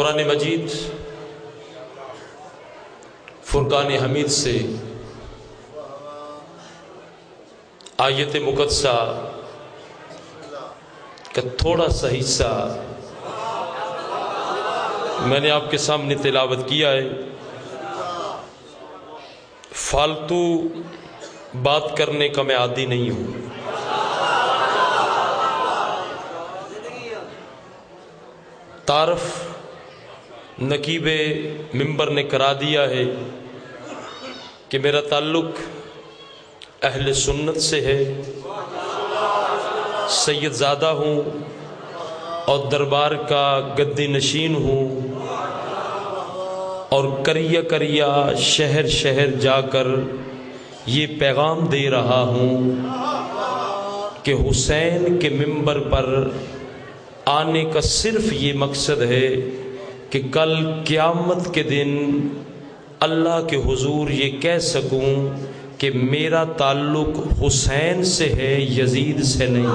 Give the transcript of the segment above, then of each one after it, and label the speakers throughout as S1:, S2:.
S1: قرآن مجید فرقان حمید سے آیت مقدسہ کا تھوڑا سا حصہ میں نے آپ کے سامنے تلاوت کیا ہے۔ فالتو بات کرنے کا میں عادی نہیں ہوں۔ تعارف نقیب ممبر نے کرا دیا ہے کہ میرا تعلق اہل سنت سے ہے، سید زادہ ہوں اور دربار کا گدی نشین ہوں، اور کریا کریا شہر شہر جا کر یہ پیغام دے رہا ہوں کہ حسین کے ممبر پر آنے کا صرف یہ مقصد ہے کہ کل قیامت کے دن اللہ کے حضور یہ کہہ سکوں کہ میرا تعلق حسین سے ہے، یزید سے نہیں۔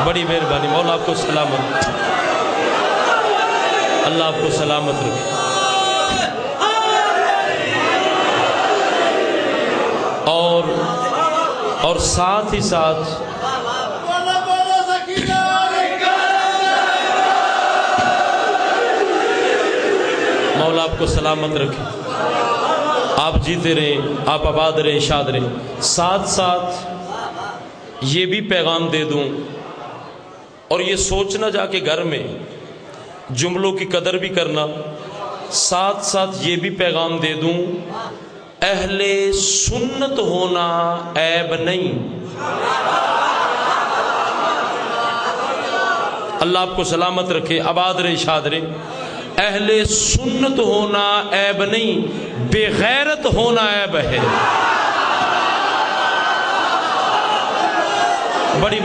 S1: بڑی مہربانی، مولا آپ کو سلامت، اللہ آپ کو سلامت رکھے۔ اور ساتھ ہی ساتھ مولا آپ کو سلامت رکھے، آپ جیتے رہیں، آپ آباد رہیں، شاد رہیں۔ ساتھ ساتھ یہ بھی پیغام دے دوں اور یہ سوچنا جا کے گھر میں جملوں کی قدر بھی کرنا، ساتھ ساتھ یہ بھی پیغام دے دوں اہل سنت ہونا عیب نہیں۔ اللہ آپ کو سلامت رکھے، آباد رہے، شاد رہے۔ اہل سنت ہونا عیب نہیں، بے غیرت ہونا عیب ہے۔ بڑی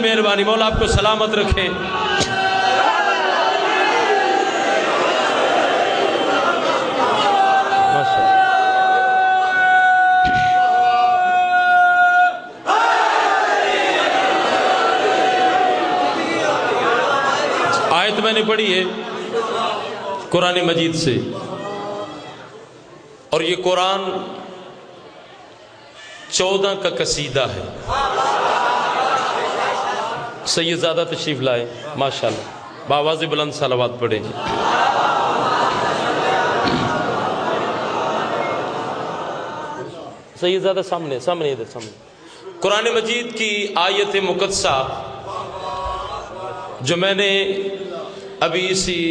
S1: مہربانی، مولا آپ کو سلامت رکھے۔ آیت میں نے پڑھی ہے قرآن مجید سے، اور یہ قرآن 14 کا قصیدہ ہے۔ سید زادہ تشریف لائے، ماشاءاللہ، بآواز بلند صلوات پڑھیں۔ سید زادہ سامنے ادھر سامنے۔ قرآن مجید کی آیت مقدسہ جو میں نے ابھی اسی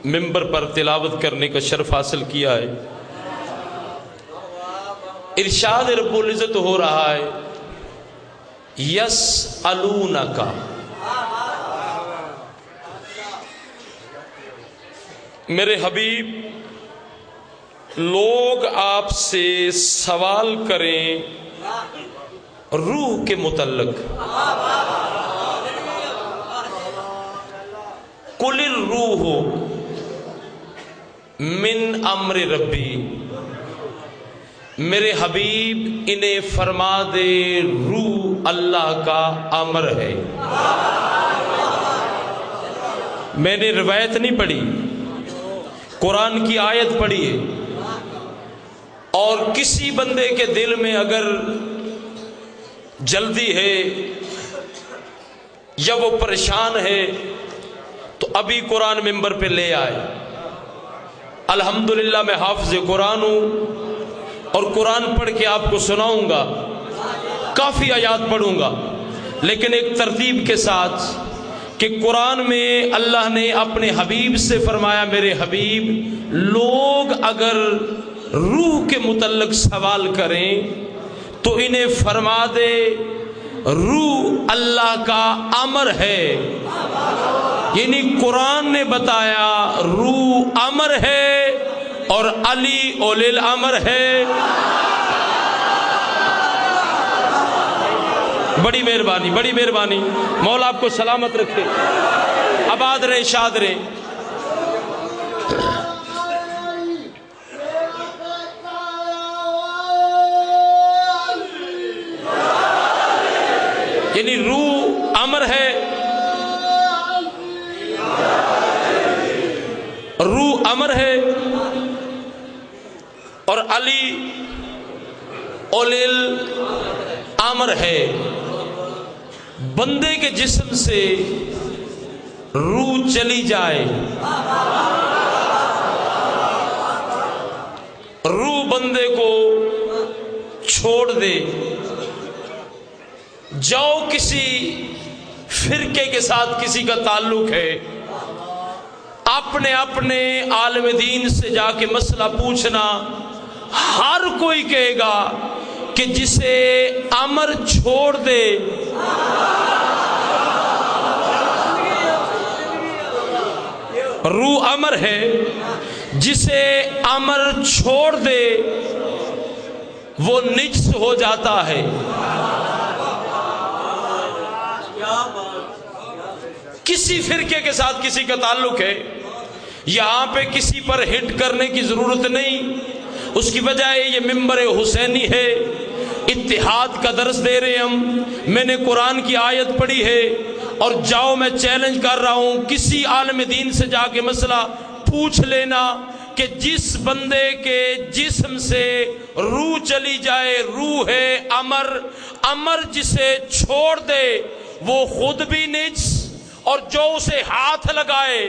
S1: ممبر پر تلاوت کرنے کا شرف حاصل کیا ہے، ارشاد رب العزت ہو رہا ہے یسألونک، میرے حبیب لوگ آپ سے سوال کریں روح کے متعلق، قل الروح من امر ربی، میرے حبیب انہیں فرما دے روح اللہ کا امر ہے۔ میں نے روایت نہیں پڑھی، قرآن کی آیت پڑھی ہے، اور کسی بندے کے دل میں اگر جلدی ہے یا وہ پریشان ہے تو ابھی قرآن ممبر پہ لے آئے۔ الحمدللہ میں حافظ قرآن ہوں اور قرآن پڑھ کے آپ کو سناؤں گا، کافی آیات پڑھوں گا، لیکن ایک ترتیب کے ساتھ کہ قرآن میں اللہ نے اپنے حبیب سے فرمایا میرے حبیب لوگ اگر روح کے متعلق سوال کریں تو انہیں فرما دے روح اللہ کا امر ہے، یعنی قرآن نے بتایا روح امر ہے اور علی اولی الامر ہے۔ بڑی مہربانی، مولا آپ کو سلامت رکھے، آباد رہے، شاد رہے۔ یعنی روح امر ہے امر ہے اور علی اولل امر ہے. بندے کے جسم سے روح چلی جائے، روح بندے کو چھوڑ دے، جاؤ کسی فرقے کے ساتھ کسی کا تعلق ہے، اپنے عالم دین سے جا کے مسئلہ پوچھنا. ہر کوئی کہے گا کہ جسے امر چھوڑ دے روح امر ہے، جسے امر چھوڑ دے وہ نجس ہو جاتا ہے. کسی فرقے کے ساتھ کسی کا تعلق ہے، یہاں پہ کسی پر ہٹ کرنے کی ضرورت نہیں، اس کی وجہ یہ ممبر حسینی ہے، اتحاد کا درس دے رہے ہم. میں نے قرآن کی آیت پڑھی ہے اور جاؤ میں چیلنج کر رہا ہوں کسی عالم دین سے جا کے مسئلہ پوچھ لینا کہ جس بندے کے جسم سے روح چلی جائے، روح ہے امر، امر جسے چھوڑ دے وہ خود بھی نجس اور جو اسے ہاتھ لگائے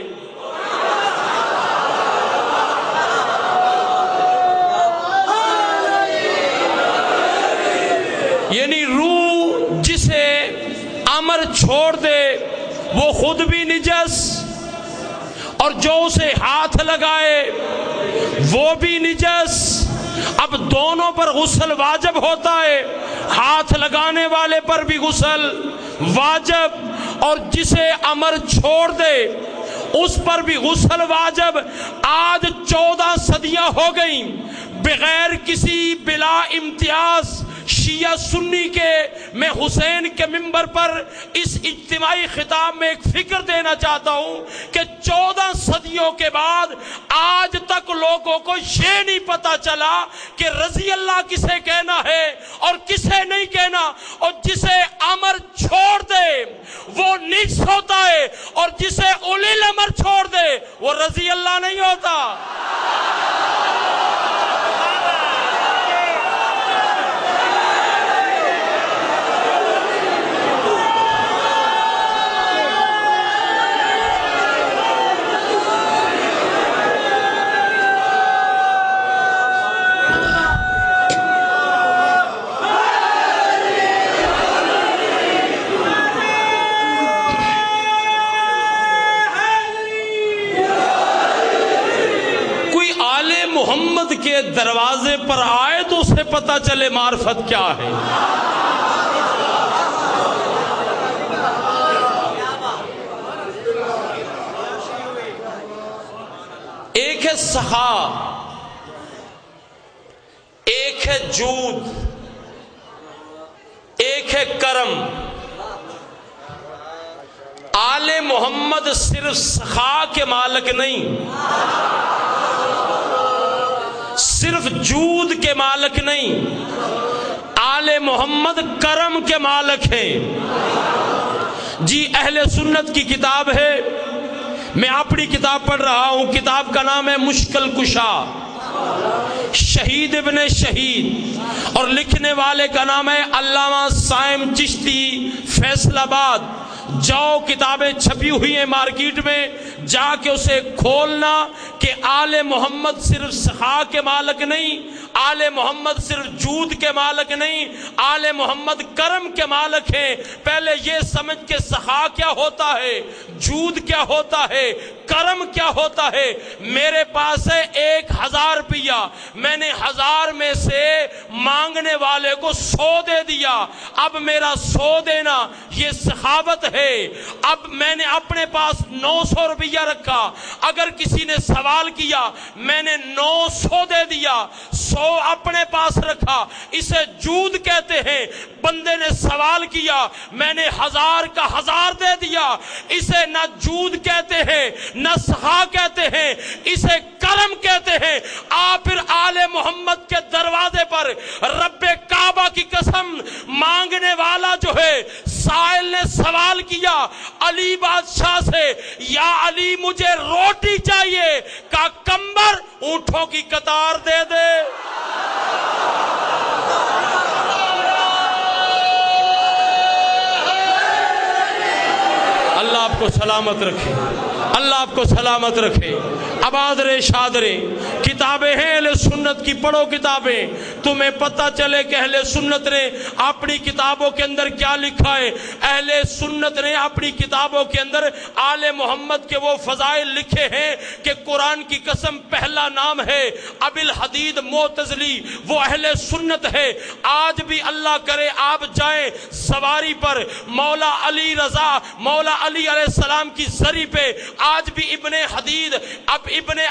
S1: یعنی روح جسے امر چھوڑ دے وہ خود بھی نجس اور جو اسے ہاتھ لگائے وہ بھی نجس. اب دونوں پر غسل واجب ہوتا ہے، ہاتھ لگانے والے پر بھی غسل واجب اور جسے امر چھوڑ دے اس پر بھی غسل واجب. آج 14 صدیاں ہو گئیں بغیر کسی بلا امتیاز شیعہ سنی کے میں حسین کے منبر پر اس اجتماعی خطاب میں ایک فکر دینا چاہتا ہوں کہ 14 صدیوں کے بعد آج تک لوگوں کو یہ نہیں پتا چلا کہ رضی اللہ کسے کہنا ہے اور کسے نہیں کہنا. اور جسے امر چھوڑ دے وہ نجس ہوتا ہے اور جسے اولی الامر چھوڑ دے وہ رضی اللہ نہیں ہوتا. محمد کے دروازے پر آئے تو اسے پتا چلے معرفت کیا ہے. ایک ہے سخا، ایک ہے جود، ایک ہے کرم. آل محمد صرف سخا کے مالک نہیں، صرف جود کے مالک نہیں، آل محمد کرم کے مالک ہیں. جی اہل سنت کی کتاب ہے، میں اپنی کتاب پڑھ رہا ہوں، کتاب کا نام ہے مشکل کشا، شہید ابن شہید، اور لکھنے والے کا نام ہے علامہ صائم چشتی فیصل آباد. جاؤ کتابیں چھپی ہوئی ہیں مارکیٹ میں، جا کے اسے کھولنا کہ آل محمد صرف سخا کے مالک نہیں، آل محمد صرف جود کے مالک نہیں، آل محمد کرم کے مالک ہیں. پہلے یہ سمجھ کے سخا کیا ہوتا ہے، جود کیا ہوتا ہے، کرم کیا ہوتا ہے. میرے پاس ہے 1000 روپیہ، میں نے 1000 میں سے مانگنے والے کو 100 دے دیا، اب میرا 100 دینا یہ سخاوت ہے. اب میں نے اپنے پاس 900 روپیہ رکھا، اگر کسی نے سوال کیا میں نے 900 دے دیا، 100 اپنے پاس رکھا، اسے جود کہتے ہیں. بندے نے سوال کیا میں نے 1000 کا 1000 دے دیا، اسے نہ جود کہتے ہیں نہ سخا کہتے ہیں، اسے کرم کہتے ہیں. آپ پھر آل محمد کے دروازے پر رب کعبہ کی قسم، مانگنے والا جو ہے سائل نے سوال کیا علی بادشاہ سے، یا علی مجھے روٹی چاہیے، کہا کمبر اونٹوں کی قطار دے دے۔ اللہ آپ کو سلامت رکھے، اللہ آپ کو سلامت رکھے، آباد رہے، شاد رہے۔ کتابیں ہیں اہل سنت کی، پڑھو کتابیں، تمہیں پتہ چلے کہ اہل سنت نے اپنی کتابوں کے اندر کیا لکھا ہے۔ اہل سنت نے اپنی کتابوں کے اندر آل محمد کے وہ فضائل لکھے ہیں کہ قرآن کی قسم پہلا نام ہے ابی الحدید معتزلی، وہ اہل سنت ہے۔ آج بھی اللہ کرے آپ جائیں سواری پر، مولا علی رضا، مولا علی علیہ السلام کی زری پہ آج بھی ابن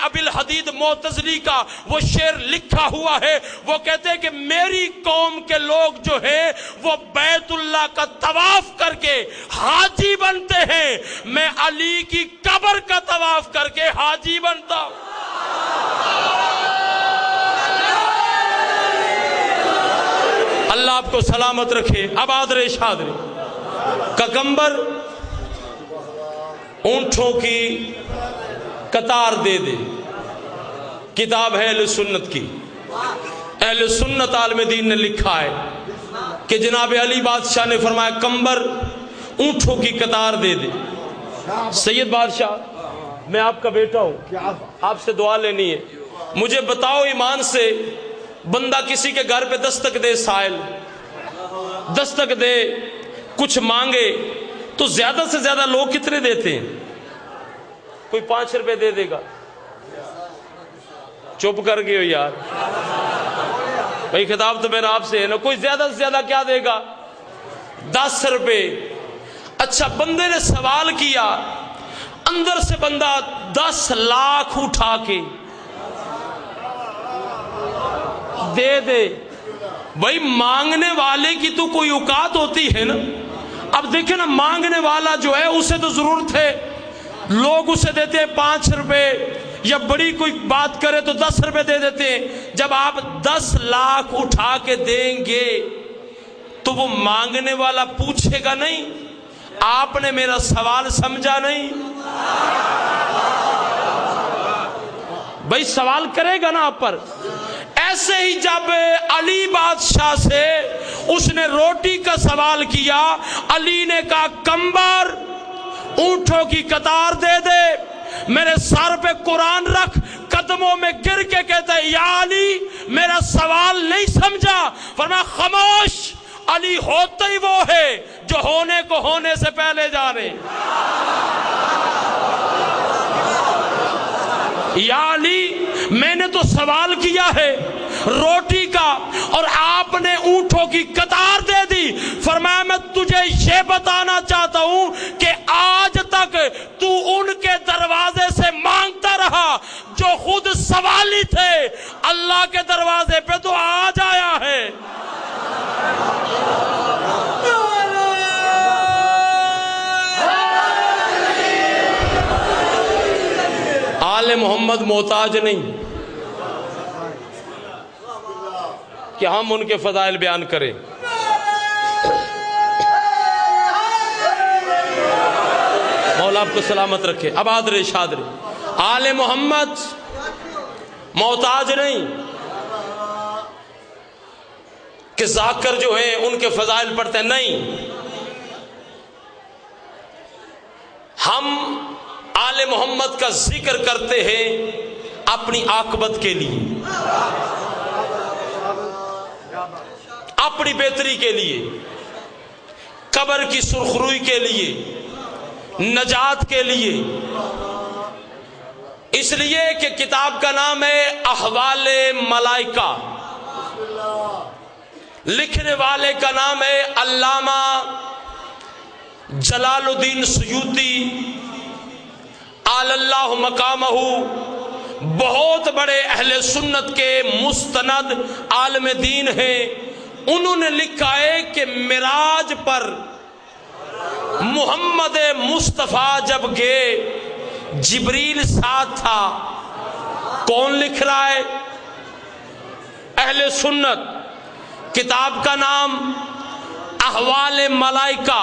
S1: ابی الحدید معتزلی کا وہ شعر لکھا ہوا ہے۔ وہ کہتے ہیں کہ میری قوم کے لوگ جو ہیں وہ بیت اللہ کا طواف کر کے حاجی بنتے ہیں، میں علی کی قبر کا طواف کر کے حاجی بنتا ہوں۔ اللہ آپ کو سلامت رکھے، آباد رہے، شاد رہے۔ ککمبر اونٹوں کی قطار دے دے، کتاب ہے اہل سنت کی۔ اہل سنت عالم دین نے لکھا ہے کہ جناب علی بادشاہ نے فرمایا کمبر اونٹوں کی قطار دے دے۔ سید بادشاہ، میں آپ کا بیٹا ہوں، آپ سے دعا لینی ہے، مجھے بتاؤ ایمان سے، بندہ کسی کے گھر پہ دستک دے، سائل دستک دے، کچھ مانگے تو زیادہ سے زیادہ لوگ کتنے دیتے ہیں؟ کوئی 5 روپے دے دے گا؟ چپ کر گئے ہو یار بھائی، خطاب تو میرا آپ سے ہے نا۔ کوئی زیادہ سے زیادہ کیا دے گا؟ 10 روپے۔ اچھا، بندے نے سوال کیا، اندر سے بندہ 10 لاکھ اٹھا کے دے دے، بھائی مانگنے والے کی تو کوئی اوقات ہوتی ہے نا۔ اب دیکھیں نا، مانگنے والا جو ہے اسے تو ضرورت ہے، لوگ اسے دیتے ہیں 5 روپے، یا بڑی کوئی بات کرے تو 10 روپے دے دیتے ہیں۔ جب آپ 10 لاکھ اٹھا کے دیں گے تو وہ مانگنے والا پوچھے گا نہیں آپ نے میرا سوال سمجھا نہیں؟ بھائی سوال کرے گا نا آپ پر۔ ایسے ہی جب علی بادشاہ سے اس نے روٹی کا سوال کیا، علی نے کہا کمبر اونٹوں کی قطار دے دے، میرے سر پہ قرآن رکھ، قدموں میں گر کے کہتا ہے یا علی میرا سوال نہیں سمجھا؟ فرمایا خاموش، علی ہوتا ہی وہ ہے جو ہونے کو ہونے سے پہلے جانے۔ یا علی میں نے تو سوال کیا ہے روٹی کا اور آپ نے اونٹوں کی قطار دے دی۔ فرمایا میں تجھے یہ بتانا چاہتا ہوں کہ آج تک تو ان کے دروازے سے مانگتا رہا جو خود سوالی تھے، اللہ کے دروازے پہ تو آج آیا ہے۔ آل محمد محتاج نہیں کہ ہم ان کے فضائل بیان کریں۔ مولا آپ کو سلامت رکھے، آباد رہے، شاد رہے۔ آل محمد محتاج نہیں کہ ذاکر جو ہیں ان کے فضائل پڑھتے ہیں، نہیں، ہم آل محمد کا ذکر کرتے ہیں اپنی عاقبت کے لیے، اپنی بہتری کے لیے، قبر کی سرخروئی کے لیے، نجات کے لیے۔ اس لیے کہ کتاب کا نام ہے احوال ملائکہ، لکھنے والے کا نام ہے علامہ جلال الدین سیوطی اعلی اللہ مقامہ، بہت بڑے اہل سنت کے مستند عالم دین ہیں۔ انہوں نے لکھا ہے کہ معراج پر محمد مصطفیٰ جب گئے جبریل ساتھ تھا۔ کون لکھ رہا ہے؟ اہل سنت۔ کتاب کا نام احوال ملائکہ،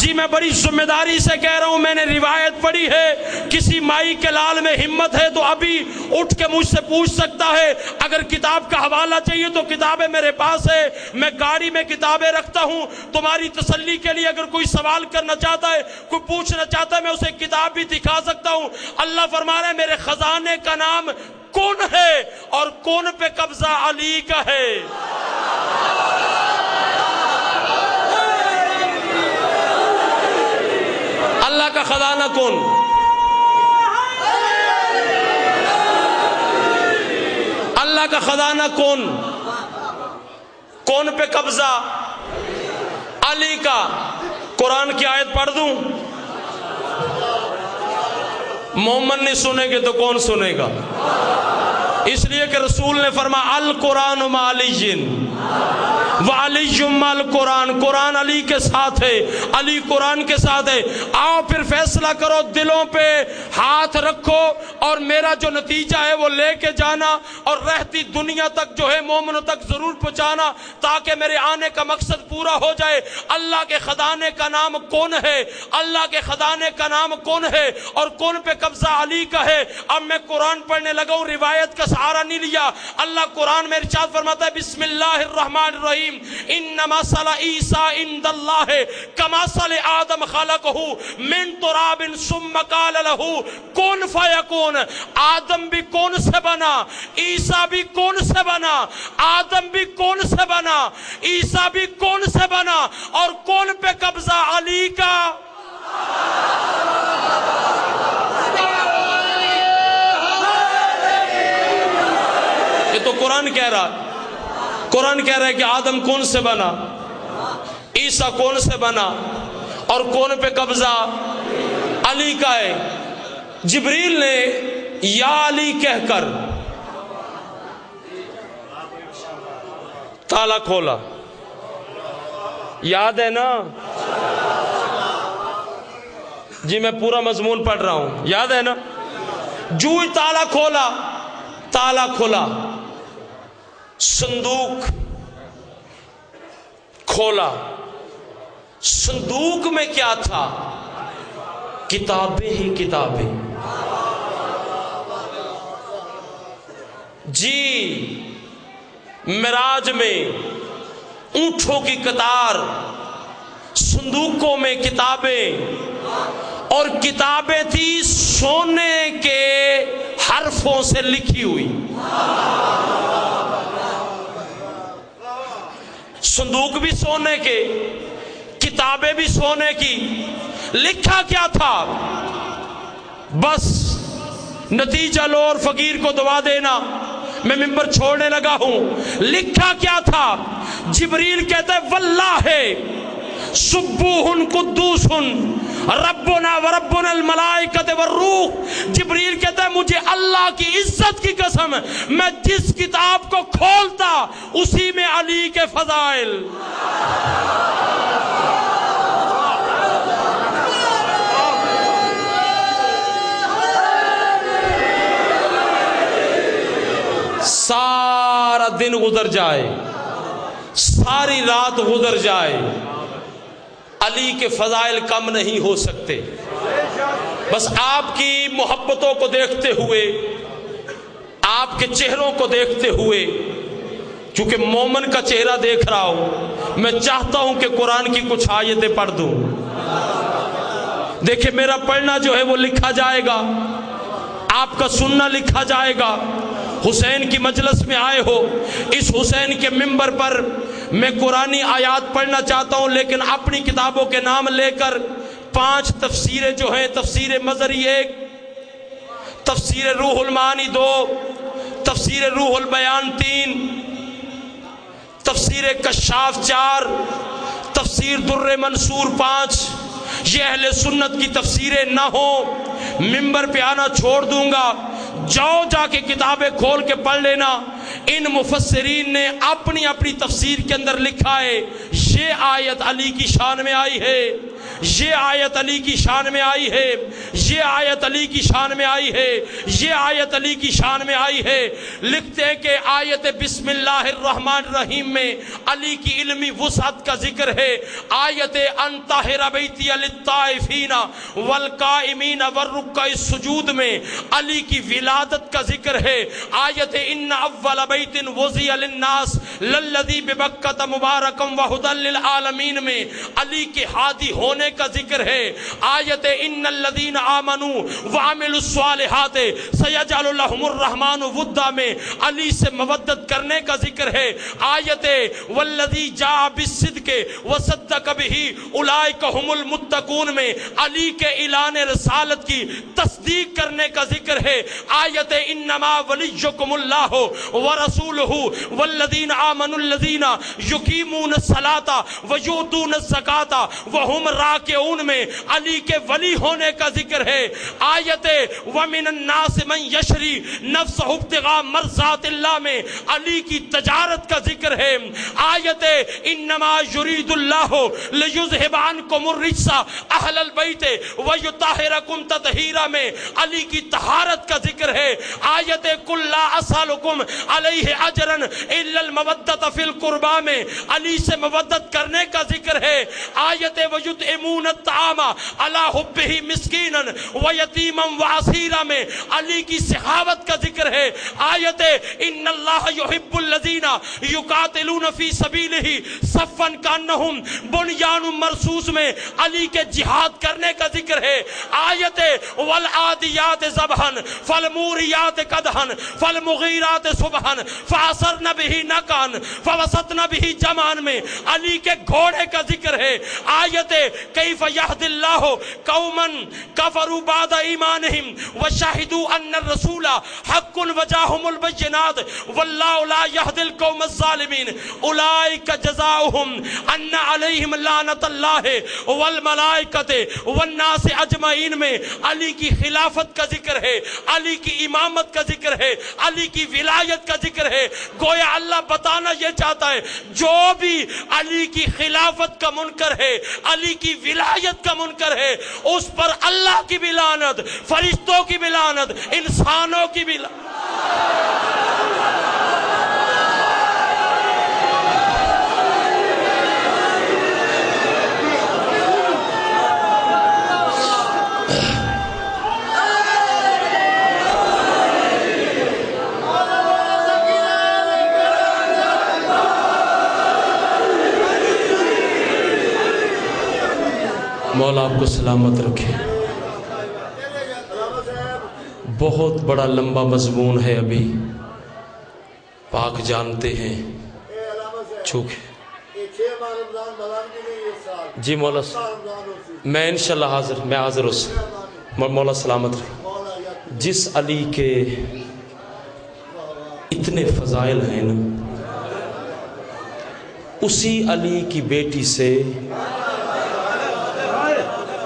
S1: جی میں بڑی ذمہ داری سے کہہ رہا ہوں، میں نے روایت پڑھی ہے، کسی مائی کے لال میں ہمت ہے تو ابھی اٹھ کے مجھ سے پوچھ سکتا ہے، اگر کتاب کا حوالہ چاہیے تو کتابیں میرے پاس ہے، میں گاڑی میں کتابیں رکھتا ہوں، تمہاری تسلی کے لیے اگر کوئی سوال کرنا چاہتا ہے، کوئی پوچھنا چاہتا ہے، میں اسے کتاب بھی دکھا سکتا ہوں۔ اللہ فرما رہا ہے میرے خزانے کا نام کون ہے اور کون پہ قبضہ علی کا ہے۔ اللہ کا خزانہ کون؟ اللہ کا خزانہ کون؟ کون پہ قبضہ؟ علی کا۔ قرآن کی آیت پڑھ دوں؟ محمد نہیں سنے گے تو کون سنے گا؟ اس لیے کہ رسول نے فرمایا القرآن مع علی وعلی مع القرآن، قرآن علی کے ساتھ ہے، علی قرآن کے ساتھ ہے۔ آؤ پھر فیصلہ کرو، دلوں پہ ہاتھ رکھو اور میرا جو نتیجہ ہے وہ لے کے جانا اور رہتی دنیا تک جو ہے مومنوں تک ضرور پہنچانا تاکہ میرے آنے کا مقصد پورا ہو جائے۔ اللہ کے خزانے کا نام کون ہے؟ اللہ کے خزانے کا نام کون ہے اور کون پہ قبضہ علی کا ہے؟ اب میں قرآن پڑھنے لگا ہوں، روایت کا سہارا نہیں لیا۔ اللہ قرآن میں ارشاد فرماتا ہے بسم اللہ الرحمن الرحیم انما مثل عیسیٰ عند اللہ کمثل آدم خلقہ من تراب ثم قال له کن فیکون۔ آدم بھی کون سے بنا، عیسیٰ بھی کون سے بنا، آدم بھی کون سے بنا، عیسیٰ بھی کون سے بنا اور کون پہ قبضہ علی کا۔ یہ تو قرآن کہہ رہا ہے، قرآن کہہ رہا ہے کہ آدم کون سے بنا، عیسیٰ کون سے بنا اور کون پہ قبضہ علی کا ہے۔ جبریل نے یا علی کہہ کر تالا کھولا، یاد ہے نا؟ جی میں پورا مضمون پڑھ رہا ہوں، یاد ہے نا؟ جو ہی تالا کھولا، تالا کھولا، صندوق کھولا۔ صندوق میں کیا تھا؟ کتابیں ہی کتابیں۔ جی معراج میں اونٹوں کی قطار، صندوقوں میں کتابیں، اور کتابیں تھی سونے کے حرفوں سے لکھی ہوئی۔ صندوق بھی سونے کے، کتابیں بھی سونے کی۔ لکھا کیا تھا؟ بس نتیجہ لو اور فقیر کو دعا دینا، میں ممبر چھوڑنے لگا ہوں۔ لکھا کیا تھا؟ جبریل کہتا ہے واللہ سبوح قدوس ربنا وربنا الملائکۃ والروح۔ جبریل کہتا ہے مجھے اللہ کی عزت کی قسم، میں جس کتاب کو کھولتا اسی میں علی کے فضائل۔ سارا دن گزر جائے، ساری رات گزر جائے، علی کے فضائل کم نہیں ہو سکتے۔ بس آپ کی محبتوں کو دیکھتے ہوئے، آپ کے چہروں کو دیکھتے ہوئے، چونکہ مومن کا چہرہ دیکھ رہا ہوں، میں چاہتا ہوں کہ قرآن کی کچھ آیتیں پڑھ دوں۔ دیکھیں میرا پڑھنا جو ہے وہ لکھا جائے گا، آپ کا سننا لکھا جائے گا۔ حسین کی مجلس میں آئے ہو، اس حسین کے منبر پر میں قرآنی آیات پڑھنا چاہتا ہوں، لیکن اپنی کتابوں کے نام لے کر 5 تفسیریں جو ہیں، تفسیر مظہری 1، تفسیر روح المعانی 2، تفسیر روح البیان 3، تفسیر کشاف 4، تفسیر در منصور 5۔ یہ اہل سنت کی تفسیریں نہ ہوں، منبر پہ آنا چھوڑ دوں گا، جاؤ جا کے کتابیں کھول کے پڑھ لینا۔ ان مفسرین نے اپنی اپنی تفسیر کے اندر لکھا ہے یہ آیت علی کی شان میں آئی ہے، یہ آیت علی کی شان میں آئی ہے، یہ آیت علی کی شان میں آئی ہے، یہ آیت علی کی شان میں آئی ہے۔ لکھتے ہیں کہ آیت بسم اللہ الرحمن الرحیم میں علی کی علمی وسعت کا ذکر ہے، آیت ان طاہر بیتی للطائفین والقائمین والرکع السجود میں علی کی ولادت کا ذکر ہے، آیت ان اول بیت وضع للناس للذی ببکۃ مبارکا وہدی للعالمین میں علی کے ہادی ہونے کا ذکر ہے، آیت ان الذین آمنوا وعملوا الصالحات سیجعل لهم الرحمن ودا میں علی سے مودت کرنے کا ذکر ہے، آیت والذی جاء بالصدق وصدق به اولئک هم المتقون میں علی کے اعلان رسالت کی تصدیق کرنے کا ذکر ہے، آیت انما ولیکم اللہ ورسولہ والذین آمنوا الذین یقیمون الصلاۃ ویؤتون الزکاۃ وہم راکعون میں علی کے ولی ہونے کا ذکر ہے، آیت ومن الناس من یشری نفسہ ابتغاء مرضات اللہ میں علی کی تجارت کا ذکر ہے، آیت انما یرید اللہ لیذہب عنکم الرجس اہل البیت ویطہرکم تطہیرا میں علی کی طہارت کا ذکر ہے، آیت قل لا اسألکم علیہ اجرا الا المودۃ فی القربی میں علی سے مودت کرنے کا ذکر ہے، آیت ویطعمون الطعام علی حبہ مسکینا ویتیما واسیرا میں علی کی سخاوت کا ذکر ہے، آیت ان اللہ یحب الذین یقاتلون فی سبیلہ صفا کانہم بنیان مرصوص میں علی کے جہاد کرنے کا ذکر ہے، آیت والعادیات ضبحا فالموریات قدحا فالمغیرات صبحا فعصرن بہ نقعا فوسطن بہ جمعا میں علی کے گھوڑے کا ذکر ہے، آیت کیف یہدی اللہ قوما کفروا بعد ایمانہم وشہدوا ان الرسول حق وجاہم البینات واللہ لا یہدی القوم الظالمین اولئک جزاؤہم ان علیہم لعنت اللہ والملائکۃ والناس اجمعین میں علی کی خلافت کا ذکر ہے، علی کی امامت کا ذکر ہے، علی کی ولایت کا ذکر ہے، گویا اللہ بتانا یہ چاہتا ہے جو بھی علی کی خلافت کا منکر ہے، علی کی ولایت کا منکر ہے، اس پر اللہ کی بھی لعنت، فرشتوں کی بھی لعنت، انسانوں کی بھی لعنت۔ مولا آپ کو سلامت رکھے۔ بہت بڑا لمبا مضمون ہے، ابھی پاک جانتے ہیں چونکہ جی مولا میں انشاءاللہ حاضر اس مولا سلامت رکھے۔ جس علی کے اتنے فضائل ہیں نا، اسی علی کی بیٹی سے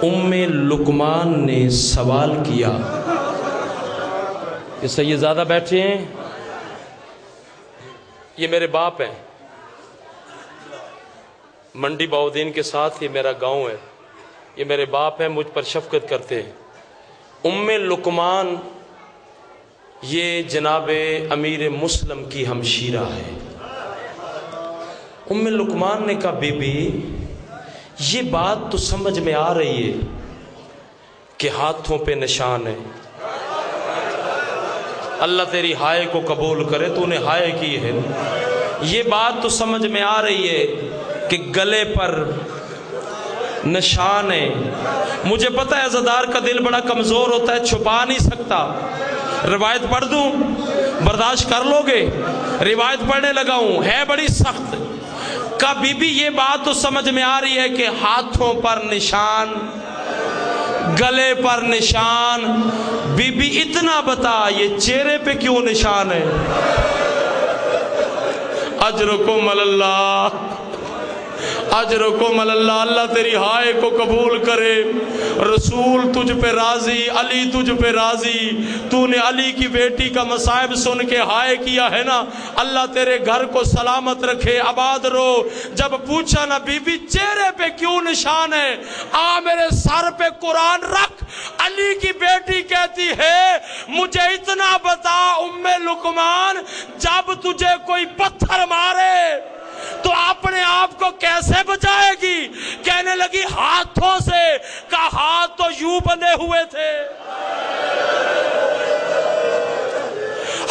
S1: ام لقمان نے سوال کیا کہ سیدزادہ بیٹھے ہیں، یہ میرے باپ ہیں، منڈی باؤدین کے ساتھ یہ میرا گاؤں ہے، یہ میرے باپ ہیں، مجھ پر شفقت کرتے ہیں۔ ام لقمان یہ جناب امیر مسلم کی ہمشیرہ ہے۔ ام لقمان نے کہا بی بی یہ بات تو سمجھ میں آ رہی ہے کہ ہاتھوں پہ نشان ہے، اللہ تیری ہائے کو قبول کرے، تو نے ہائے کی ہے، یہ بات تو سمجھ میں آ رہی ہے کہ گلے پر نشان ہے۔ مجھے پتہ ہے عزادار کا دل بڑا کمزور ہوتا ہے، چھپا نہیں سکتا، روایت پڑھ دوں برداشت کر لو گے؟ روایت پڑھنے لگا ہوں، ہے بڑی سخت۔ کہا بی بی یہ بات تو سمجھ میں آ رہی ہے کہ ہاتھوں پر نشان، گلے پر نشان، بی بی اتنا بتا یہ چہرے پہ کیوں نشان ہے؟ اجرکم اللہ، اجرکم اللہ، اللہ تیری ہائے کو قبول کرے، رسول تجھ پہ راضی، علی تجھ پہ راضی، تو نے علی کی بیٹی کا مصائب سن کے ہائے کیا ہے نا، اللہ تیرے گھر کو سلامت رکھے، آباد رو۔ جب پوچھا نا بی بی چہرے پہ کیوں نشان ہے، میرے سر پہ قرآن رکھ، علی کی بیٹی کہتی ہے مجھے اتنا بتا ام لقمان، جب تجھے کوئی پتھر مارے تو اپنے آپ کو کیسے بچائے گی؟ کہنے لگی ہاتھوں سے، کہ ہاتھ تو یوں بندھے ہوئے تھے،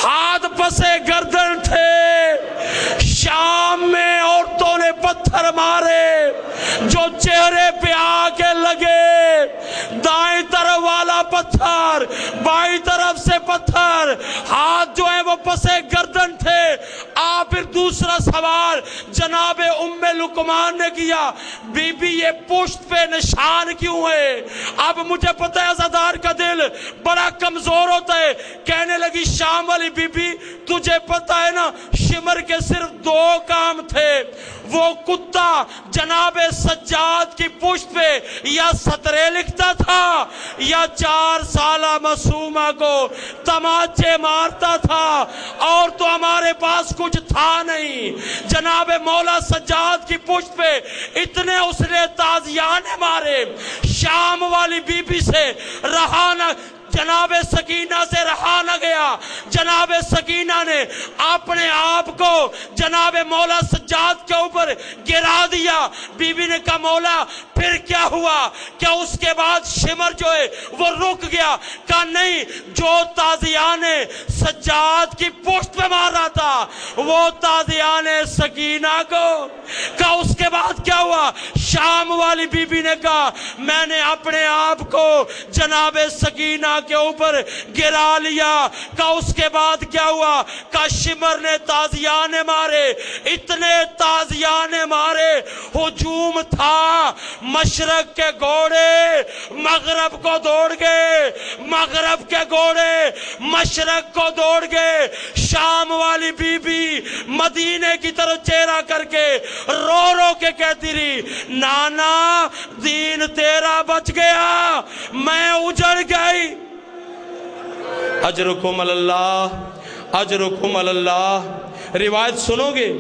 S1: ہاتھ پسے گردن تھے۔ شام میں عورتوں نے پتھر مارے جو چہرے پہ آ کے لگے، دائیں طرف والا پتھر، بائیں طرف سے پتھر، ہاتھ جو ہے وہ پسے گردن تھے۔ پھر دوسرا سوال جناب ام لقمان نے کیا، بی بی یہ پشت پہ نشان کیوں ہے؟ اب مجھے پتہ ہے عزادار کا دل بڑا کمزور ہوتا ہے۔ کہنے لگی شام والی بی بی تجھے پتہ ہے نا شمر کے صرف دو کام تھے، وہ کتا جناب سجاد کی پشت پہ یا سطرے لکھتا تھا یا 4 سالہ معصومہ کو تماچے مارتا تھا، اور تو ہمارے پاس کچھ تھا نہیں۔ جناب مولا سجاد کی پشت پہ اتنے اس نے تازیانے مارے، شام والی بی بی سے رہا نہ، جناب سکینہ سے رہا نہ گیا۔ جناب سکینہ نے اپنے آپ کو جناب مولا سجاد کے اوپر گرا دیا۔ بی بی نے کہا مولا پھر کیا ہوا؟ کیا اس کے بعد شمر جو ہے وہ رک گیا؟ کہا نہیں، جو تازیان سجاد کی پشت پہ مارا تھا وہ تازیان سکینہ کو۔ کہا اس کے بعد کیا ہوا؟ شام والی بی بی نے کہا میں نے اپنے آپ کو جناب سکینہ کے اوپر گرا لیا۔ کہا اس کے بعد کیا ہوا؟ کہا شمر نے تازیانے مارے، اتنے تازیانے مارے، ہجوم تھا، مشرق کے گھوڑے مغرب کو دوڑ گئے، مغرب کے گھوڑے مشرق کو دوڑ گئے۔ شام والی بی بی مدینے کی طرف چہرہ کر کے رو رو کے کہتی رہی نانا دین تیرا بچ گیا، میں اجڑ گئی۔ اجرکم اللہ، اجرکم اللہ۔ روایت سنو گے،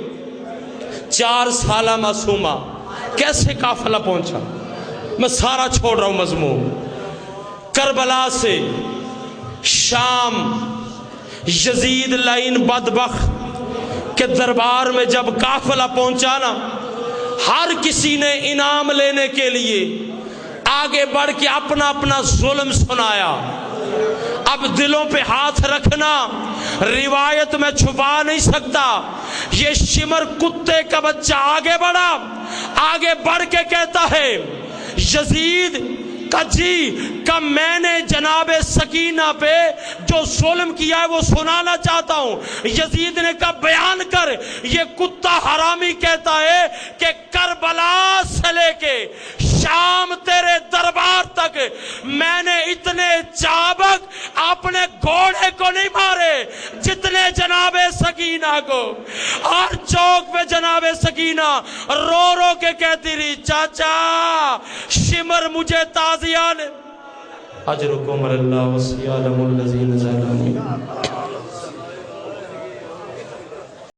S1: 4 سالہ معصومہ کیسے قافلہ پہنچا؟ میں سارا چھوڑ رہا ہوں مضمون۔ کربلا سے شام یزید لعین بدبخت کے دربار میں جب قافلہ پہنچا نا، ہر کسی نے انعام لینے کے لیے آگے بڑھ کے اپنا اپنا ظلم سنایا۔ اب دلوں پہ ہاتھ رکھنا، روایت میں چھپا نہیں سکتا۔ یہ شمر کتے کا بچہ آگے بڑھا، آگے بڑھ کے کہتا ہے یزید کا جی کہ میں نے جناب سکینہ پہ جو ظلم کیا ہے وہ سنانا چاہتا ہوں۔ یزید نے کہا بیان کر۔ یہ کتا حرامی کہتا ہے کہ کربلا سے لے کے شام تیرے دربار تک میں نے اتنے چابک اپنے گھوڑے کو نہیں مارے جتنے جناب سکینہ کو۔ اور چوک پہ جناب سکینہ رو رو کے کہتی رہی چاچا شمر مجھے تازیان۔ اجرکم اللہ وسیعلم الذین ظلموا۔